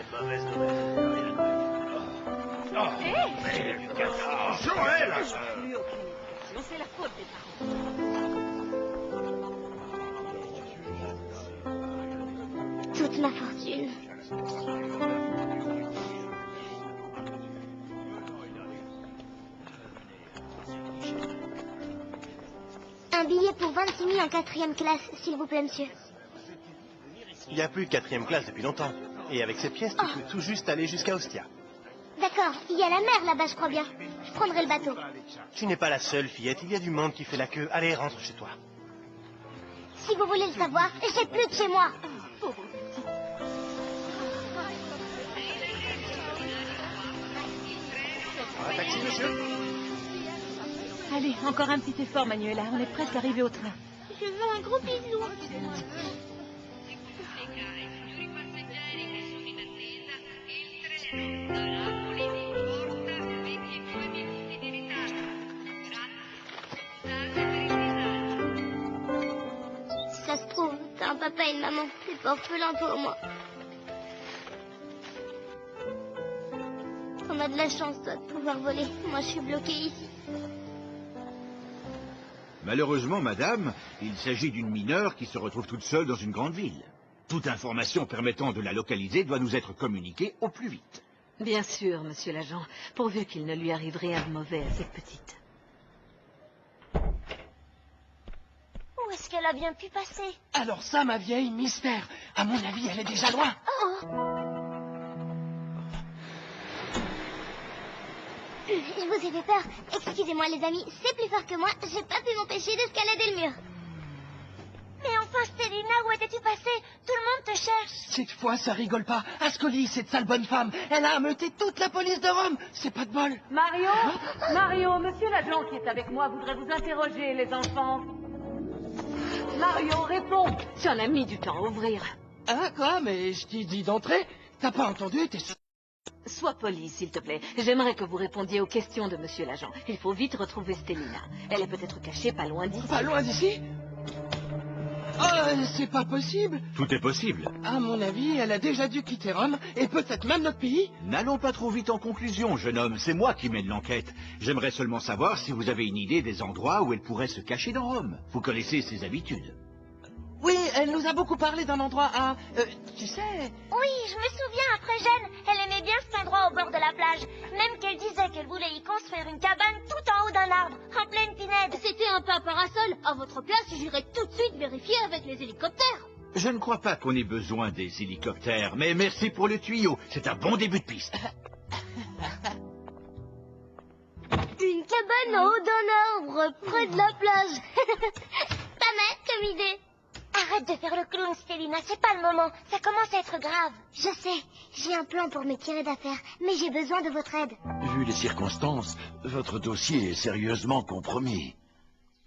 Mauvaise nouvelle. Joël! Plus aucune éducation, c'est la faute des parents. Toute ma fortune. Un billet pour 26 000 en 4e classe, s'il vous plaît, monsieur. Il n'y a plus de 4e classe depuis longtemps. Et avec ces pièces, tu peux tout juste aller jusqu'à Ostia. D'accord, il y a la mer là-bas, je crois bien. Je prendrai le bateau. Tu n'es pas la seule, fillette. Il y a du monde qui fait la queue. Allez, rentre chez toi. Si vous voulez le savoir, j'ai plus de chez moi. Un taxi, monsieur? Allez, encore un petit effort, Manuela. On est presque arrivé au train. Je veux un gros bisou. Si ça se trouve, t'as un papa et une maman. T'es pas orphelin, toi, moi. On a de la chance, toi, de pouvoir voler. Moi, je suis bloquée ici. Malheureusement, madame, il s'agit d'une mineure qui se retrouve toute seule dans une grande ville. Toute information permettant de la localiser doit nous être communiquée au plus vite. Bien sûr, monsieur l'agent, pourvu qu'il ne lui arrive rien de mauvais à cette petite. Où est-ce qu'elle a bien pu passer? Alors ça, ma vieille, mystère. À mon avis, elle est déjà loin. Je vous ai fait peur. Excusez-moi, les amis, c'est plus fort que moi. J'ai pas pu m'empêcher d'escalader le mur. Mais enfin, Stélina, où étais-tu passée? Tout le monde te cherche. Cette fois, ça rigole pas. Ascoli, cette sale bonne femme, elle a ameuté toute la police de Rome. C'est pas de bol. Mario Mario, monsieur l'agent qui est avec moi voudrait vous interroger, les enfants. Mario, réponds. Tu en as mis du temps à ouvrir. Ah, quoi? Mais je t'ai dit d'entrer. T'as pas entendu? T'es sûr? Sois poli, s'il te plaît. J'aimerais que vous répondiez aux questions de monsieur l'agent. Il faut vite retrouver Stélina. Elle est peut-être cachée pas loin d'ici. Pas loin d'ici? Oh, c'est pas possible. Tout est possible. À mon avis, elle a déjà dû quitter Rome, et peut-être même notre pays. N'allons pas trop vite en conclusion, jeune homme. C'est moi qui mène l'enquête. J'aimerais seulement savoir si vous avez une idée des endroits où elle pourrait se cacher dans Rome. Vous connaissez ses habitudes. Oui, elle nous a beaucoup parlé d'un endroit à... tu sais... Oui, je me souviens, après Gênes, elle aimait bien cet endroit au bord de la plage. Même qu'elle disait qu'elle voulait y construire une cabane tout en haut d'un arbre, en pleine pinède. C'était un pas parasol. À votre place, j'irais tout de suite vérifier avec les hélicoptères. Je ne crois pas qu'on ait besoin des hélicoptères, mais merci pour le tuyau. C'est un bon début de piste. Une cabane en haut d'un arbre, près de la plage. Pas mal comme idée. Arrête de faire le clown, Stélina, c'est pas le moment. Ça commence à être grave. Je sais, j'ai un plan pour me tirer d'affaire, mais j'ai besoin de votre aide. Vu les circonstances, votre dossier est sérieusement compromis.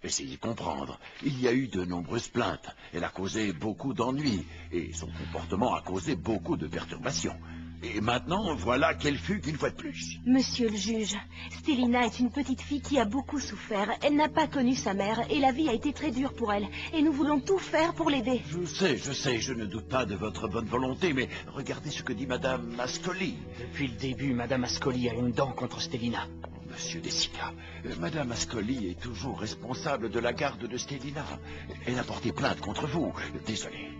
Essayez de comprendre. Il y a eu de nombreuses plaintes. Elle a causé beaucoup d'ennuis, et son comportement a causé beaucoup de perturbations. Et maintenant, voilà qu'elle fugue une fois de plus. Monsieur le juge, Stélina est une petite fille qui a beaucoup souffert. Elle n'a pas connu sa mère et la vie a été très dure pour elle. Et nous voulons tout faire pour l'aider. Je sais, je ne doute pas de votre bonne volonté, mais regardez ce que dit Madame Ascoli. Depuis le début, Madame Ascoli a une dent contre Stélina. Monsieur Desica, Madame Ascoli est toujours responsable de la garde de Stélina. Elle a porté plainte contre vous. Désolé.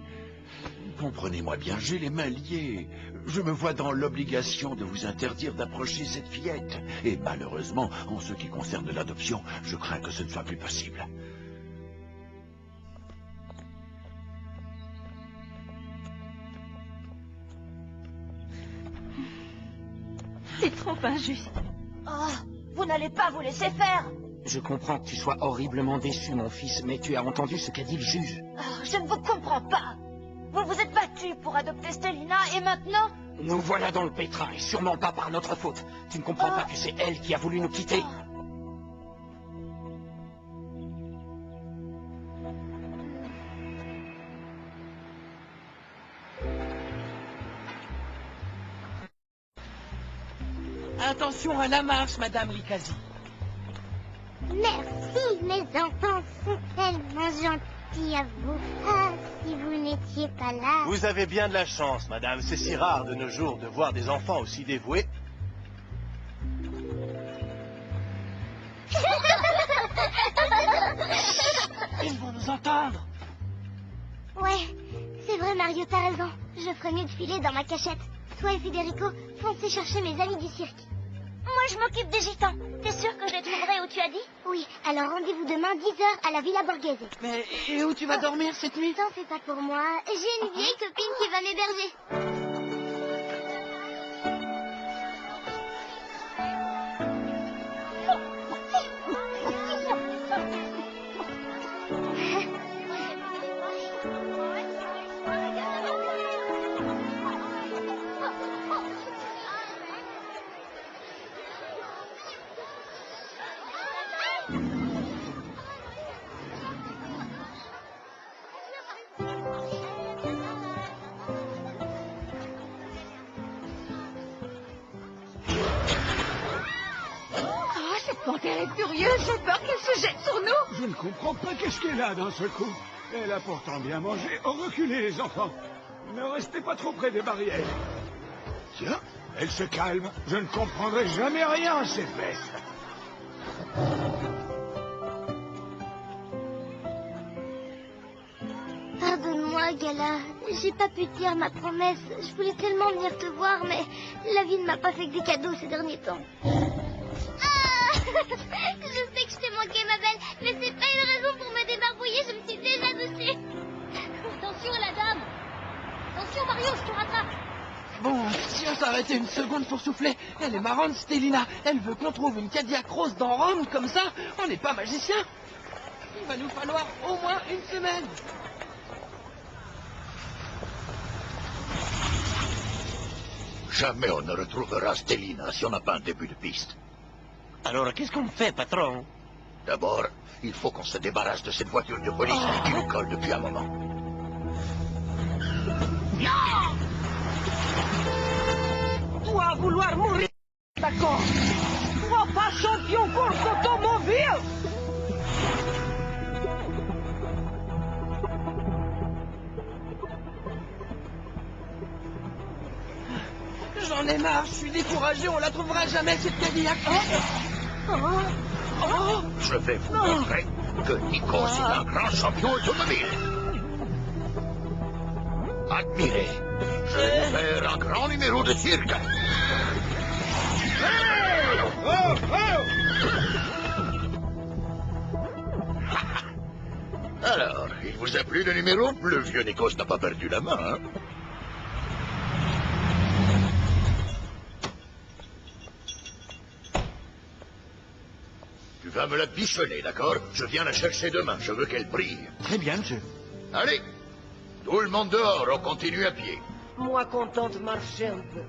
Comprenez-moi bien, j'ai les mains liées. Je me vois dans l'obligation de vous interdire d'approcher cette fillette. Et malheureusement, en ce qui concerne l'adoption, je crains que ce ne soit plus possible. C'est trop injuste. Oh, vous n'allez pas vous laisser faire. Je comprends que tu sois horriblement déçu, mon fils, mais tu as entendu ce qu'a dit le juge. Oh, je ne vous comprends pas. Vous vous êtes battu pour adopter Stélina et maintenant... Nous voilà dans le pétrin, et sûrement pas par notre faute. Tu ne comprends pas que c'est elle qui a voulu nous quitter? Attention à la marche, Madame Licasi. Merci, mes enfants sont tellement gentils. Merci à vous. Ah, si vous n'étiez pas là... Vous avez bien de la chance, madame. C'est si rare de nos jours de voir des enfants aussi dévoués. Ils vont nous entendre. Ouais, c'est vrai, Mario, t'as raison. Je ferais mieux de filer dans ma cachette. Toi et Federico, foncez chercher mes amis du cirque. Moi, je m'occupe des gitans. T'es sûr que je les trouverai où tu as dit? Oui, alors rendez-vous demain 10h à la Villa Borghese. Mais et où tu vas dormir cette nuit? T'en fais pas pour moi. J'ai une vieille copine qui va m'héberger. Panthère est furieuse, j'ai peur qu'elle se jette sur nous. Je ne comprends pas qu'est-ce qu'elle a d'un seul coup. Elle a pourtant bien mangé. Oh, reculez, les enfants. Ne restez pas trop près des barrières. Tiens, elle se calme. Je ne comprendrai jamais rien à cette bête. Pardonne-moi, Gala. J'ai pas pu te dire ma promesse. Je voulais tellement venir te voir, mais la vie ne m'a pas fait que des cadeaux ces derniers temps. Je sais que je t'ai manqué, ma belle, mais c'est pas une raison pour me débarbouiller, je me suis déjà dessus. Attention, la dame. Attention, Mario, je te rattrape. Bon, si on s'arrêtait une seconde pour souffler, elle est marrante, Stélina. Elle veut qu'on trouve une Cadillac rose dans Rome, comme ça, on n'est pas magicien. Il va nous falloir au moins une semaine. Jamais on ne retrouvera Stélina si on n'a pas un début de piste. Alors, qu'est-ce qu'on fait, patron? D'abord, il faut qu'on se débarrasse de cette voiture de police qui nous colle depuis un moment. Toi vouloir mourir, d'accord. Toi pas champion course automobile. J'en ai marre, je suis découragé, on la trouvera jamais cette Cadillac. Je vais vous montrer que Nico est un grand champion automobile. Admirez, je vais vous faire un grand numéro de cirque. Alors, il vous a plu le numéro? Le vieux Nikos n'a pas perdu la main, hein? Tu vas me la bichonner, d'accord? Je viens la chercher demain, je veux qu'elle brille. Très bien, monsieur. Allez, tout le monde dehors, on continue à pied. Moi content de marcher un peu.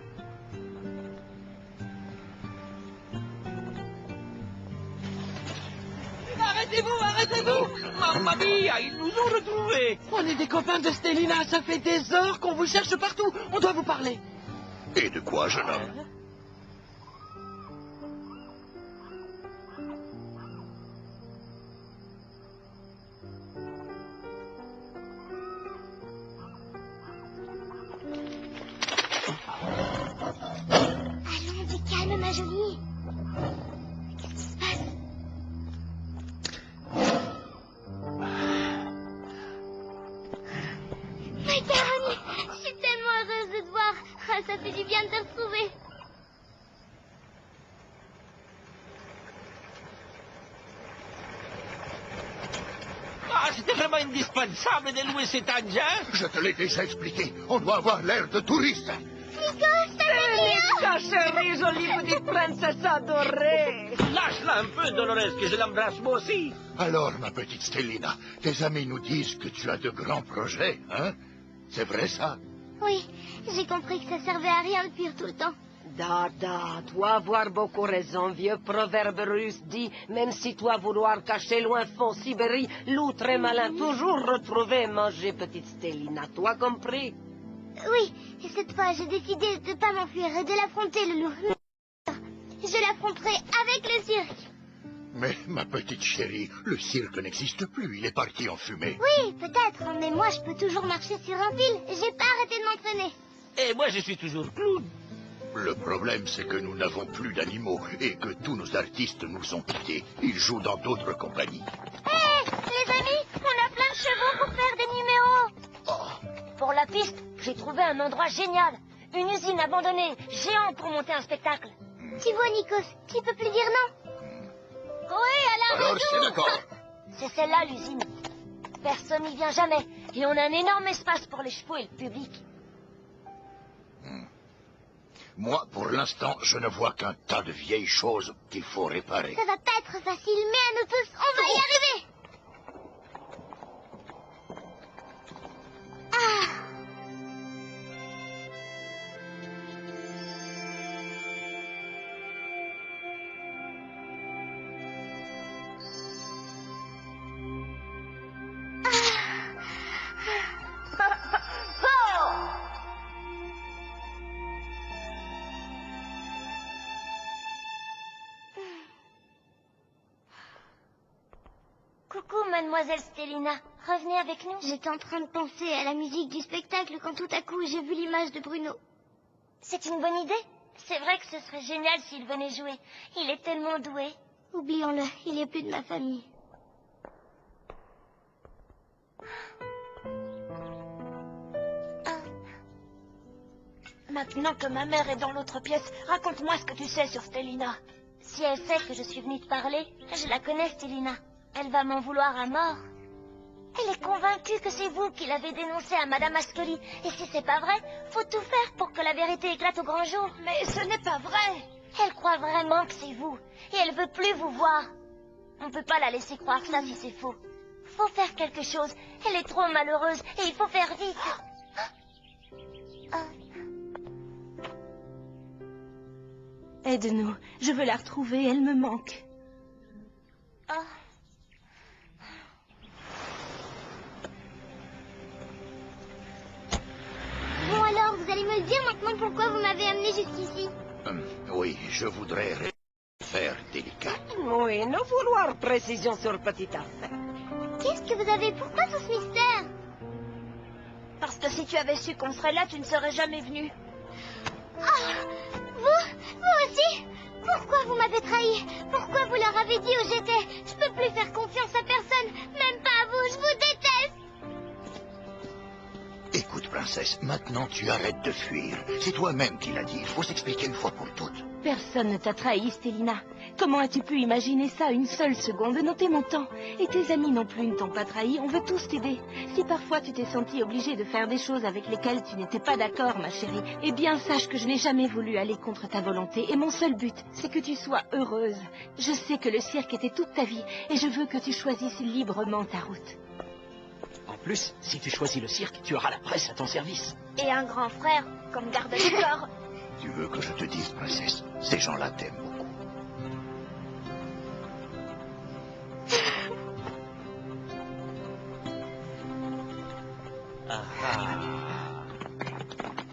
Arrêtez-vous, arrêtez-vous! Mamma mia, ils nous ont retrouvés! On est des copains de Stélina, ça fait des heures qu'on vous cherche partout. On doit vous parler. Et de quoi, jeune homme? Allons, du calme, ma jolie. Qu'est-ce qui se passe? Ma Caroline, je suis tellement heureuse de te voir. Ah, ça fait du bien de te retrouver. Ah, c'était vraiment indispensable de louer cet engin. Je te l'ai déjà expliqué, on doit avoir l'air de touriste. Nico, ça va bien? Ta chérie, jolie petite princesse adorée. Lâche-la un peu, Dolores, que je l'embrasse moi aussi. Alors, ma petite Stélina, tes amis nous disent que tu as de grands projets, hein? C'est vrai, ça? Oui, j'ai compris que ça servait à rien de fuir tout le temps. Dada, toi avoir beaucoup raison, vieux proverbe russe dit, même si toi vouloir cacher loin fond Sibérie, loup très malin, toujours retrouver et manger petite Stélina, toi compris? Oui, et cette fois, j'ai décidé de ne pas m'enfuir et de l'affronter, le loup. Je l'affronterai avec le cirque. Mais, ma petite chérie, le cirque n'existe plus, il est parti en fumée. Oui, peut-être, mais moi je peux toujours marcher sur un fil. J'ai pas arrêté de m'entraîner. Et moi, je suis toujours clown. Le problème, c'est que nous n'avons plus d'animaux et que tous nos artistes nous ont quittés. Ils jouent dans d'autres compagnies. Hé, les amis, on a plein de chevaux pour faire des numéros. Pour la piste, j'ai trouvé un endroit génial. Une usine abandonnée, géante pour monter un spectacle. Tu vois, Nikos, tu peux plus dire non. Oui, Alors, c'est d'accord. C'est celle-là, l'usine. Personne n'y vient jamais. Et on a un énorme espace pour les chevaux et le public. Moi, pour l'instant, je ne vois qu'un tas de vieilles choses qu'il faut réparer. Ça va pas être facile, mais à nous tous, on va y arriver. Coucou, mademoiselle Stélina. Revenez avec nous. J'étais en train de penser à la musique du spectacle quand tout à coup j'ai vu l'image de Bruno. C'est une bonne idée. C'est vrai que ce serait génial s'il venait jouer. Il est tellement doué. Oublions-le, il est plus de ma famille. Maintenant que ma mère est dans l'autre pièce, raconte-moi ce que tu sais sur Stélina. Si elle sait que je suis venue te parler, je la connais, Stélina. Elle va m'en vouloir à mort. Elle est convaincue que c'est vous qui l'avez dénoncée à Madame Ascoli. Et si c'est pas vrai, faut tout faire pour que la vérité éclate au grand jour. Mais ce n'est pas vrai. Elle croit vraiment que c'est vous. Et elle veut plus vous voir. On peut pas la laisser croire ça si c'est faux. Faut faire quelque chose. Elle est trop malheureuse et il faut faire vite. Aide-nous. Je veux la retrouver, elle me manque. Bon alors, vous allez me dire maintenant pourquoi vous m'avez amené jusqu'ici. Oui, je voudrais faire délicat. Oui, nous vouloir précision sur petite affaire. Qu'est-ce que vous avez? Pourquoi tout ce mystère? Parce que si tu avais su qu'on serait là, tu ne serais jamais venu. Vous aussi? Pourquoi vous m'avez trahi? Pourquoi vous leur avez dit où j'étais? Je peux plus faire confiance à personne, même pas à vous, je vous déteste! Écoute, princesse, maintenant tu arrêtes de fuir. C'est toi-même qui l'as dit, il faut s'expliquer une fois pour toutes. Personne ne t'a trahi, Stélina. Comment as-tu pu imaginer ça une seule seconde? Non, t'es mon temps. Et tes amis non plus ne t'ont pas trahi, on veut tous t'aider. Si parfois tu t'es sentie obligée de faire des choses avec lesquelles tu n'étais pas d'accord, ma chérie, eh bien sache que je n'ai jamais voulu aller contre ta volonté. Et mon seul but, c'est que tu sois heureuse. Je sais que le cirque était toute ta vie, et je veux que tu choisisses librement ta route. En plus, si tu choisis le cirque, tu auras la presse à ton service. Et un grand frère, comme garde du corps. Tu veux que je te dise, princesse, ces gens-là t'aiment beaucoup.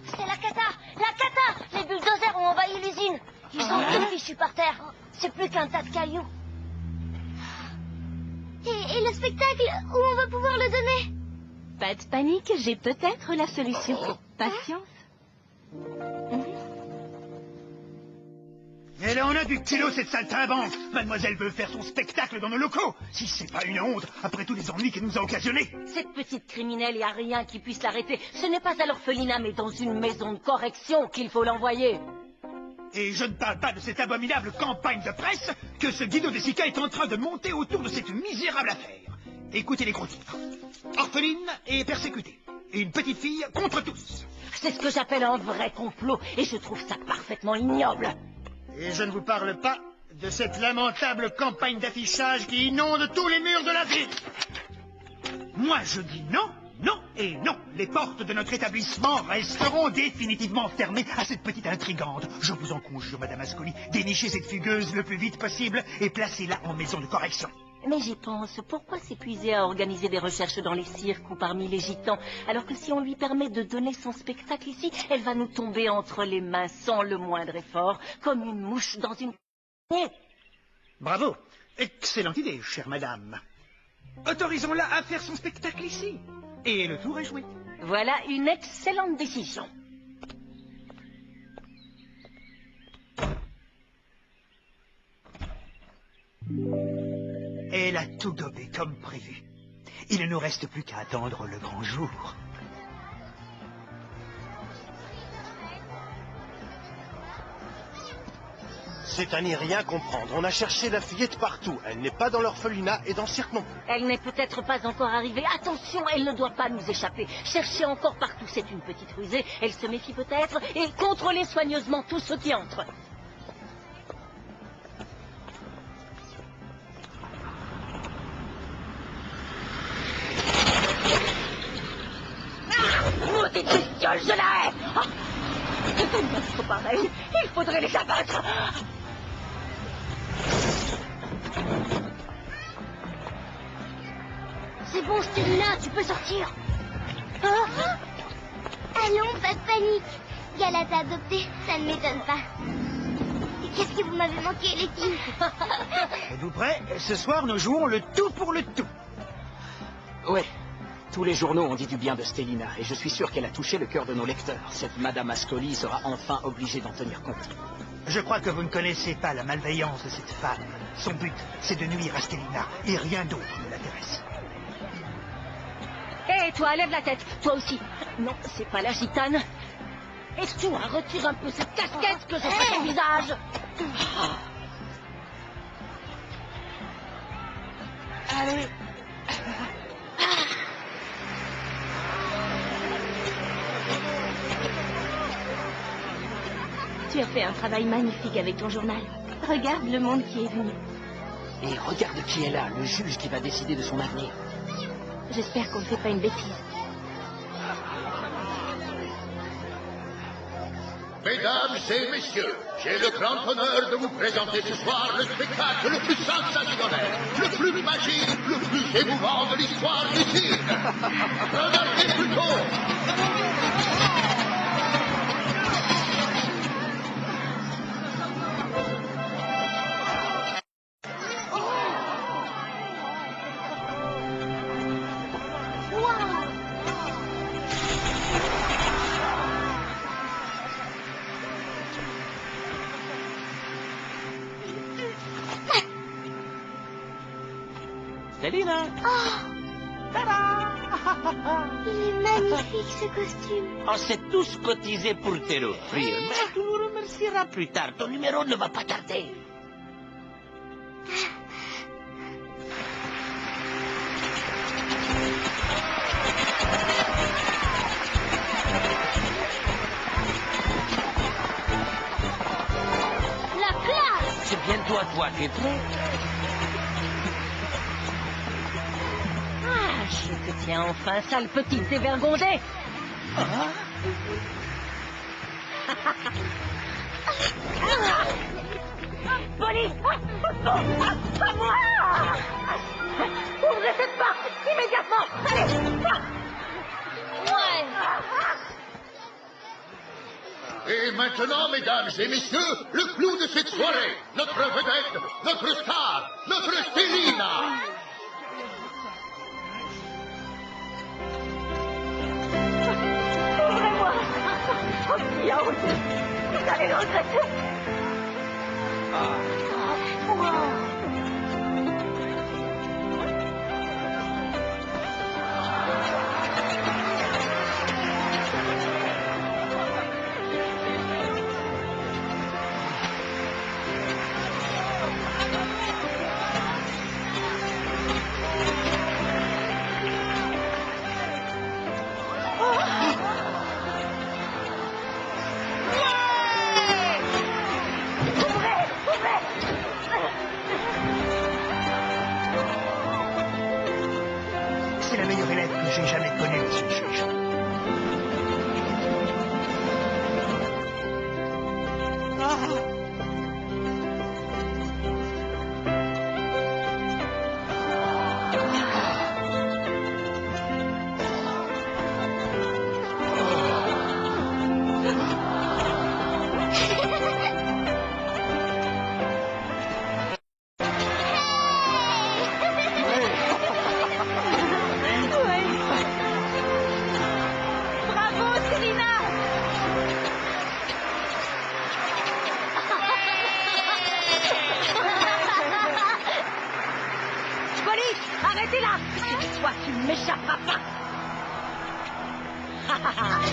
C'est la cata! La cata! Les bulldozers ont envahi l'usine. Ils sont tous fichus par terre. C'est plus qu'un tas de cailloux. Et le spectacle, où on va pouvoir le donner? Pas de panique, j'ai peut-être la solution. Patience. Elle en a du culot, cette saltimbanque. Mademoiselle veut faire son spectacle dans nos locaux. Si c'est pas une honte, après tous les ennuis qu'elle nous a occasionnés. Cette petite criminelle, il n'y a rien qui puisse l'arrêter. Ce n'est pas à l'orphelinat, mais dans une maison de correction qu'il faut l'envoyer. Et je ne parle pas de cette abominable campagne de presse que ce Guido de Sica est en train de monter autour de cette misérable affaire. Écoutez les gros titres. Orpheline et persécutée. Une petite fille contre tous. C'est ce que j'appelle un vrai complot, et je trouve ça parfaitement ignoble. Et je ne vous parle pas de cette lamentable campagne d'affichage qui inonde tous les murs de la ville. Moi, je dis non, non et non. Les portes de notre établissement resteront définitivement fermées à cette petite intrigante. Je vous en conjure, Madame Ascoli, dénichez cette fugueuse le plus vite possible et placez-la en maison de correction. Mais j'y pense, pourquoi s'épuiser à organiser des recherches dans les cirques ou parmi les gitans, alors que si on lui permet de donner son spectacle ici, elle va nous tomber entre les mains sans le moindre effort, comme une mouche dans une... Bravo. Excellente idée, chère madame. Autorisons-la à faire son spectacle ici. Et le tour est joué. Voilà une excellente décision. Elle a tout gobé comme prévu. Il ne nous reste plus qu'à attendre le grand jour. C'est à n'y rien comprendre. On a cherché la fillette partout. Elle n'est pas dans l'orphelinat et dans le cirque non plus. Elle n'est peut-être pas encore arrivée. Attention, elle ne doit pas nous échapper. Cherchez encore partout, c'est une petite rusée. Elle se méfie peut-être et contrôlez soigneusement tous ceux qui entrent. Maudite bestiole, je la hais! C'est une monstre pareille. Il faudrait les abattre. C'est bon, Stélina, tu peux sortir. Allons, pas de panique. Gala t'a adopté, ça ne m'étonne pas. Qu'est-ce que vous m'avez manqué, les filles? Êtes-vous prêts? Ce soir, nous jouons le tout pour le tout. Ouais. Tous les journaux ont dit du bien de Stélina, et je suis sûr qu'elle a touché le cœur de nos lecteurs. Cette Madame Ascoli sera enfin obligée d'en tenir compte. Je crois que vous ne connaissez pas la malveillance de cette femme. Son but, c'est de nuire à Stélina, et rien d'autre ne l'intéresse. Hé, toi, lève la tête. Toi aussi. Non, c'est pas la gitane. Et toi, retire un peu cette casquette que je fais ton visage. Allez. Tu as fait un travail magnifique avec ton journal. Regarde le monde qui est venu. Et regarde qui est là, le juge qui va décider de son avenir. J'espère qu'on ne fait pas une bêtise. Mesdames et messieurs, j'ai le grand honneur de vous présenter ce soir le spectacle le plus sensationnel, le plus magique, le plus émouvant de l'histoire du cirque. Regardez plutôt. Stélina! Il est magnifique, ce costume. On s'est tous cotisés pour te l'offrir, mais tu nous remercieras plus tard. Ton numéro ne va pas tarder. La classe! C'est bientôt à toi, tu es prêt? Ah, je te tiens enfin, sale petite dévergondée. Polly! À moi! Ouvrez cette porte immédiatement! Allez! Ouais! Et maintenant, mesdames et messieurs, le clou de cette soirée, notre vedette, notre star, notre Stélina. Ouvrez-moi! Oh, qui a osé! Vous allez le regretter!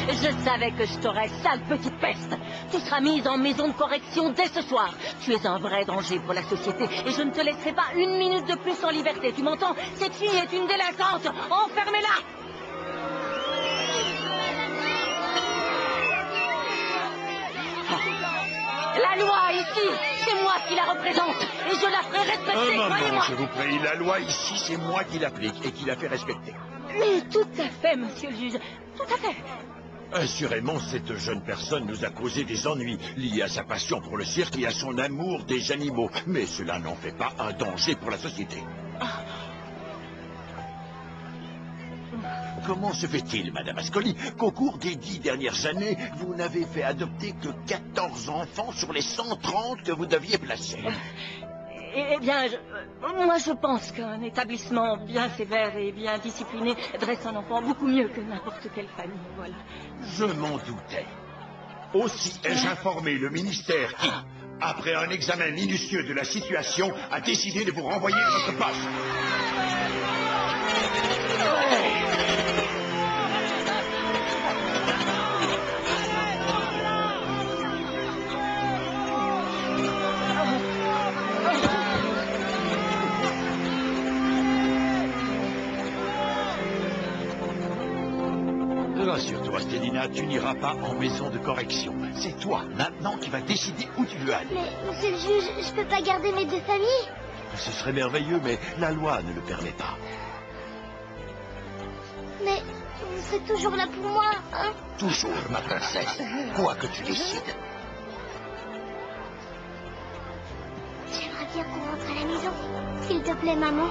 Je savais que je t'aurais, sale petite peste. Tu seras mise en maison de correction dès ce soir. Tu es un vrai danger pour la société et je ne te laisserai pas une minute de plus en liberté. Tu m'entends? Cette fille est une délinquante. Enfermez-la. La loi ici, c'est moi qui la représente et je la ferai respecter, croyez-moi. Je vous prie, la loi ici, c'est moi qui l'applique et qui la fait respecter. Mais tout à fait, monsieur le juge, tout à fait. Assurément, cette jeune personne nous a causé des ennuis liés à sa passion pour le cirque et à son amour des animaux. Mais cela n'en fait pas un danger pour la société. Comment se fait-il, Madame Ascoli, qu'au cours des 10 dernières années, vous n'avez fait adopter que 14 enfants sur les 130 que vous deviez placer? Eh bien, moi je pense qu'un établissement bien sévère et bien discipliné dresse un enfant beaucoup mieux que n'importe quelle famille, voilà. Je m'en doutais. Aussi ai-je informé le ministère qui, après un examen minutieux de la situation, a décidé de vous renvoyer à votre poste. Rassure-toi, Stélina, tu n'iras pas en maison de correction. C'est toi, maintenant, qui vas décider où tu veux aller. Mais, monsieur le juge, je peux pas garder mes deux familles? Ce serait merveilleux, mais la loi ne le permet pas. Mais vous êtes toujours là pour moi, hein? Toujours, ma princesse, quoi que tu décides. J'aimerais bien qu'on rentre à la maison. S'il te plaît, maman.